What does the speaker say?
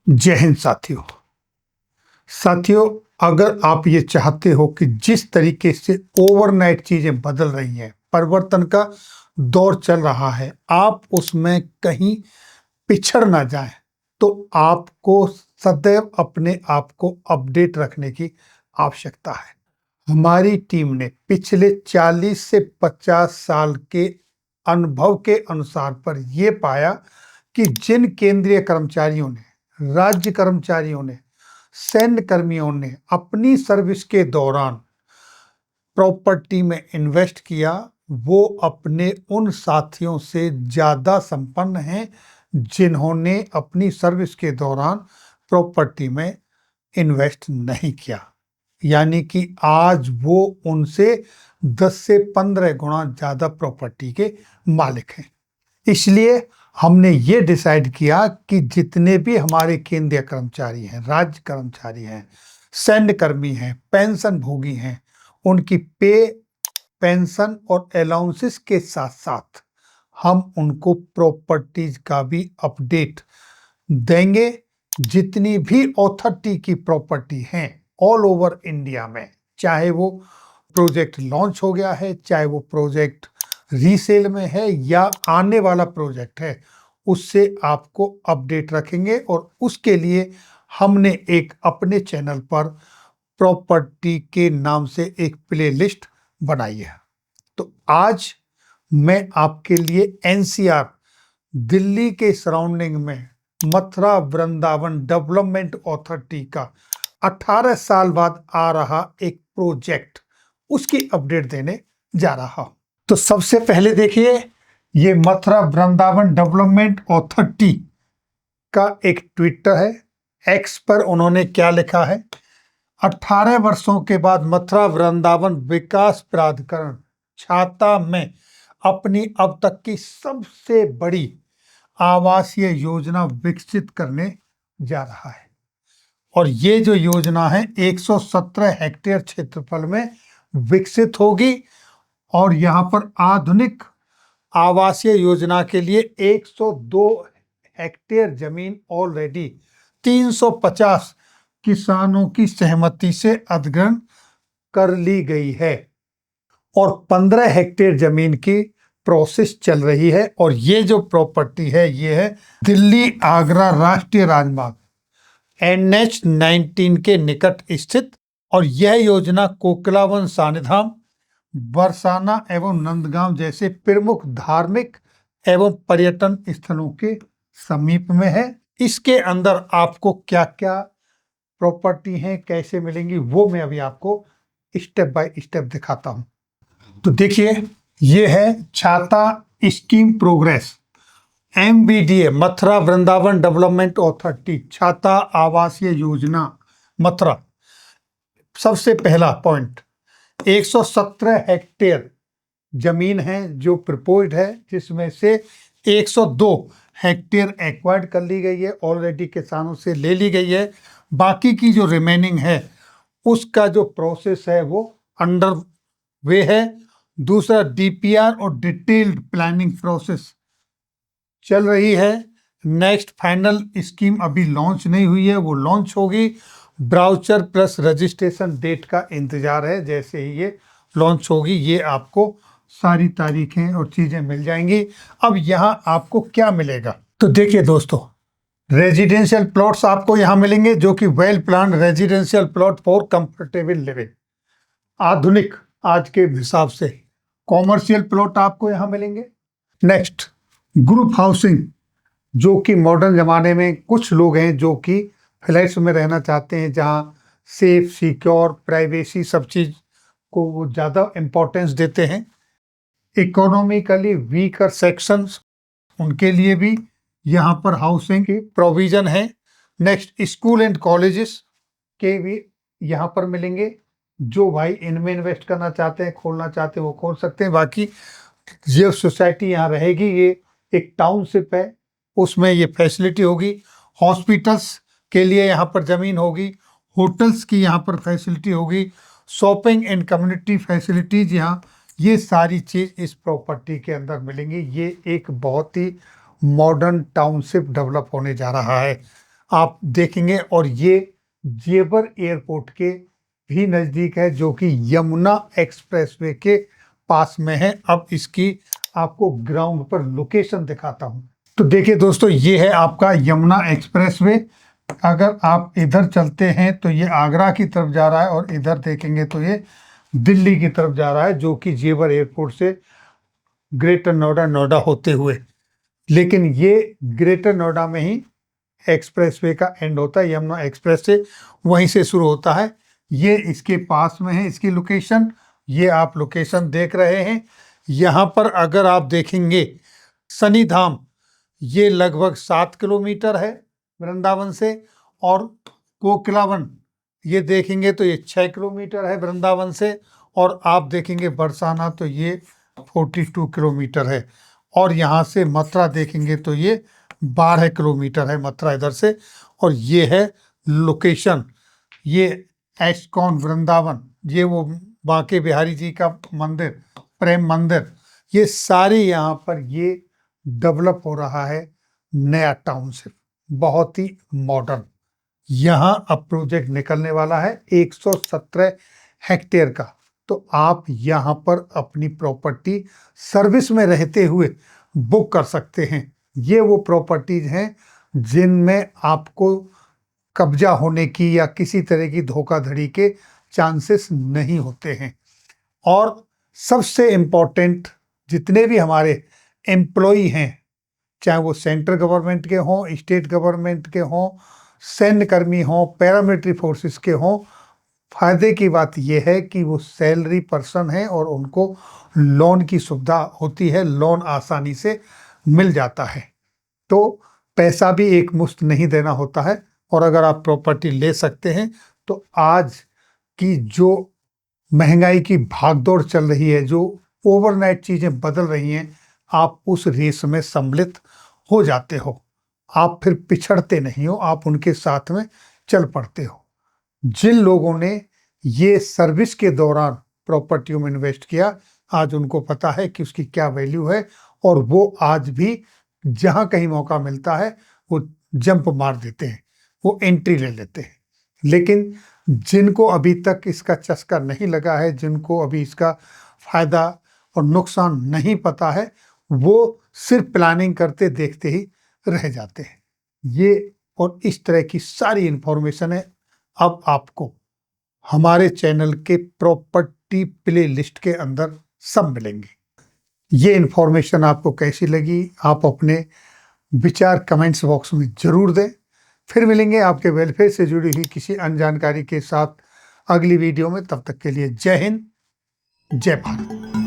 जय हिंद साथियों। अगर आप ये चाहते हो कि जिस तरीके से ओवरनाइट चीजें बदल रही हैं, परिवर्तन का दौर चल रहा है, आप उसमें कहीं पिछड़ ना जाएं, तो आपको सदैव अपने आप को अपडेट रखने की आवश्यकता है। हमारी टीम ने पिछले 40 से 50 साल के अनुभव के अनुसार पर यह पाया कि जिन केंद्रीय कर्मचारियों ने, राज्य कर्मचारियों ने, सैन्य कर्मियों ने अपनी सर्विस के दौरान प्रॉपर्टी में इन्वेस्ट किया, वो अपने उन साथियों से ज्यादा संपन्न हैं जिन्होंने अपनी सर्विस के दौरान प्रॉपर्टी में इन्वेस्ट नहीं किया। यानी कि आज वो उनसे 10 से 15 गुना ज्यादा प्रॉपर्टी के मालिक हैं। इसलिए हमने ये डिसाइड किया कि जितने भी हमारे केंद्रीय कर्मचारी हैं, राज्य कर्मचारी हैं, सैन्य कर्मी हैं, पेंशन भोगी हैं, उनकी पे, पेंशन और अलाउंसेस के साथ साथ हम उनको प्रॉपर्टीज का भी अपडेट देंगे। जितनी भी अथॉरिटी की प्रॉपर्टी हैं ऑल ओवर इंडिया में, चाहे वो प्रोजेक्ट लॉन्च हो गया है, चाहे वो प्रोजेक्ट रीसेल में है या आने वाला प्रोजेक्ट है, उससे आपको अपडेट रखेंगे। और उसके लिए हमने एक अपने चैनल पर प्रॉपर्टी के नाम से एक प्लेलिस्ट बनाई है। तो आज मैं आपके लिए एनसीआर दिल्ली के सराउंडिंग में मथुरा वृंदावन डेवलपमेंट अथॉरिटी का 18 साल बाद आ रहा एक प्रोजेक्ट, उसकी अपडेट देने जा रहा हूं। तो सबसे पहले देखिए, ये मथुरा वृंदावन डेवलपमेंट अथॉरिटी का एक ट्विटर है। एक्स पर उन्होंने क्या लिखा है? 18 वर्षों के बाद मथुरा वृंदावन विकास प्राधिकरण छाता में अपनी अब तक की सबसे बड़ी आवासीय योजना विकसित करने जा रहा है। और ये जो योजना है 117 हेक्टेयर क्षेत्रफल में विकसित होगी। और यहाँ पर आधुनिक आवासीय योजना के लिए 102 हेक्टेयर जमीन ऑलरेडी 350 किसानों की सहमति से अधिग्रहण कर ली गई है और 15 हेक्टेयर जमीन की प्रोसेस चल रही है। और ये जो प्रॉपर्टी है, ये है दिल्ली आगरा राष्ट्रीय राजमार्ग NH-19 के निकट स्थित। और यह योजना कोकिलावन, सानिधाम, बरसाना एवं नंदगांव जैसे प्रमुख धार्मिक एवं पर्यटन स्थलों के समीप में है। इसके अंदर आपको क्या क्या प्रॉपर्टी हैं, कैसे मिलेंगी, वो मैं अभी आपको स्टेप बाय स्टेप दिखाता हूं। तो देखिए, ये है छाता scheme progress, MVDA Mathura Vrindavan development authority छाता आवासीय योजना मथुरा। सबसे पहला पॉइंट, 117 हेक्टेयर जमीन है जो प्रपोज्ड है, जिसमें से 102 हेक्टेयर एक्वायर्ड कर ली गई है, ऑलरेडी किसानों से ले ली गई है। बाकी की जो रिमेनिंग है उसका जो प्रोसेस है वो अंडर वे है। दूसरा, DPR और डिटेल्ड प्लानिंग प्रोसेस चल रही है। नेक्स्ट फाइनल स्कीम अभी लॉन्च नहीं हुई है, वो लॉन्च होगी। ब्राउचर प्लस रजिस्ट्रेशन डेट का इंतजार है। जैसे ही ये लॉन्च होगी, ये आपको सारी तारीखें और चीजें मिल जाएंगी। अब यहाँ आपको क्या मिलेगा? तो देखिए दोस्तों, रेजिडेंशियल प्लॉट्स आपको यहाँ मिलेंगे, जो कि well plan residential plot for comfortable living, आधुनिक आज के हिसाब से। कॉमर्शियल प्लॉट आपको यहाँ मिलेंगे। नेक्स्ट, ग्रुप हाउसिंग, जो कि मॉडर्न जमाने में कुछ लोग हैं जो कि फ्लैट्स में रहना चाहते हैं, जहाँ सेफ, सिक्योर, प्राइवेसी सब चीज को वो ज़्यादा इम्पोर्टेंस देते हैं। इकोनॉमिकली वीकर सेक्शंस, उनके लिए भी यहाँ पर हाउसिंग की प्रोविजन है। नेक्स्ट, स्कूल एंड कॉलेजेस के भी यहाँ पर मिलेंगे। जो भाई इनमें इन्वेस्ट करना चाहते हैं, खोलना चाहते हैं, वो खोल सकते हैं। बाकी जो सोसाइटी यहाँ रहेगी, ये एक टाउनशिप है, उसमें ये फैसिलिटी होगी। हॉस्पिटल्स के लिए यहाँ पर ज़मीन होगी, होटल्स की यहाँ पर फैसिलिटी होगी, शॉपिंग एंड कम्युनिटी फैसिलिटीज यहाँ, ये सारी चीज़ इस प्रॉपर्टी के अंदर मिलेंगी। ये एक बहुत ही मॉडर्न टाउनशिप डेवलप होने जा रहा है। आप देखेंगे। और ये जेवर एयरपोर्ट के भी नज़दीक है, जो कि यमुना एक्सप्रेसवे के पास में है। अब इसकी आपको ग्राउंड पर लोकेशन दिखाता हूँ। तो देखिए दोस्तों, ये है आपका यमुना एक्सप्रेसवे। अगर आप इधर चलते हैं तो ये आगरा की तरफ जा रहा है, और इधर देखेंगे तो ये दिल्ली की तरफ जा रहा है, जो कि जेवर एयरपोर्ट से ग्रेटर नोएडा, नोएडा होते हुए। लेकिन ये ग्रेटर नोएडा में ही एक्सप्रेसवे का एंड होता है। यमुना एक्सप्रेस से वहीं से शुरू होता है। ये इसके पास में है इसकी लोकेशन। ये आप लोकेशन देख रहे हैं। यहाँ पर अगर आप देखेंगे शनिधाम, ये लगभग 7 किलोमीटर है वृंदावन से। और कोकिलावन ये देखेंगे तो ये 6 किलोमीटर है वृंदावन से। और आप देखेंगे बरसाना तो ये 42 किलोमीटर है। और यहाँ से मथुरा देखेंगे तो ये 12 किलोमीटर है, मथुरा इधर से। और ये है लोकेशन, ये एस्कॉन वृंदावन, ये वो बांके बिहारी जी का मंदिर, प्रेम मंदिर, ये सारे यहाँ पर ये डेवलप हो रहा है नया टाउनशिप, बहुत ही मॉडर्न। यहाँ अब प्रोजेक्ट निकलने वाला है 117 हेक्टेयर का। तो आप यहाँ पर अपनी प्रॉपर्टी सर्विस में रहते हुए बुक कर सकते हैं। ये वो प्रॉपर्टीज हैं जिनमें आपको कब्जा होने की या किसी तरह की धोखाधड़ी के चांसेस नहीं होते हैं। और सबसे इम्पोर्टेंट, जितने भी हमारे एम्प्लॉई हैं, चाहे वो सेंट्रल गवर्नमेंट के हों, स्टेट गवर्नमेंट के हों, सैन्य कर्मी हों, पैरामिलिट्री फोर्सेस के हों, फायदे की बात यह है कि वो सैलरी पर्सन है और उनको लोन की सुविधा होती है, लोन आसानी से मिल जाता है। तो पैसा भी एक मुश्त नहीं देना होता है। और अगर आप प्रॉपर्टी ले सकते हैं तो आज की जो महंगाई की भागदौड़ चल रही है, जो ओवरनाइट चीज़ें बदल रही हैं, आप उस रेस में सम्मिलित हो जाते हो। आप फिर पिछड़ते नहीं हो, आप उनके साथ में चल पड़ते हो। जिन लोगों ने ये सर्विस के दौरान प्रॉपर्टियों में इन्वेस्ट किया, आज उनको पता है कि उसकी क्या वैल्यू है। और वो आज भी जहां कहीं मौका मिलता है वो जंप मार देते हैं, वो एंट्री ले लेते हैं। लेकिन जिनको अभी तक इसका चस्का नहीं लगा है, जिनको अभी इसका फायदा और नुकसान नहीं पता है, वो सिर्फ प्लानिंग करते देखते ही रह जाते हैं। ये और इस तरह की सारी इंफॉर्मेशन है अब आपको हमारे चैनल के प्रॉपर्टी प्ले लिस्ट के अंदर सब मिलेंगे। ये इंफॉर्मेशन आपको कैसी लगी, आप अपने विचार कमेंट्स बॉक्स में जरूर दें। फिर मिलेंगे आपके वेलफेयर से जुड़ी हुई किसी अन्य जानकारी के साथ अगली वीडियो में। तब तक के लिए जय हिंद, जय भारत।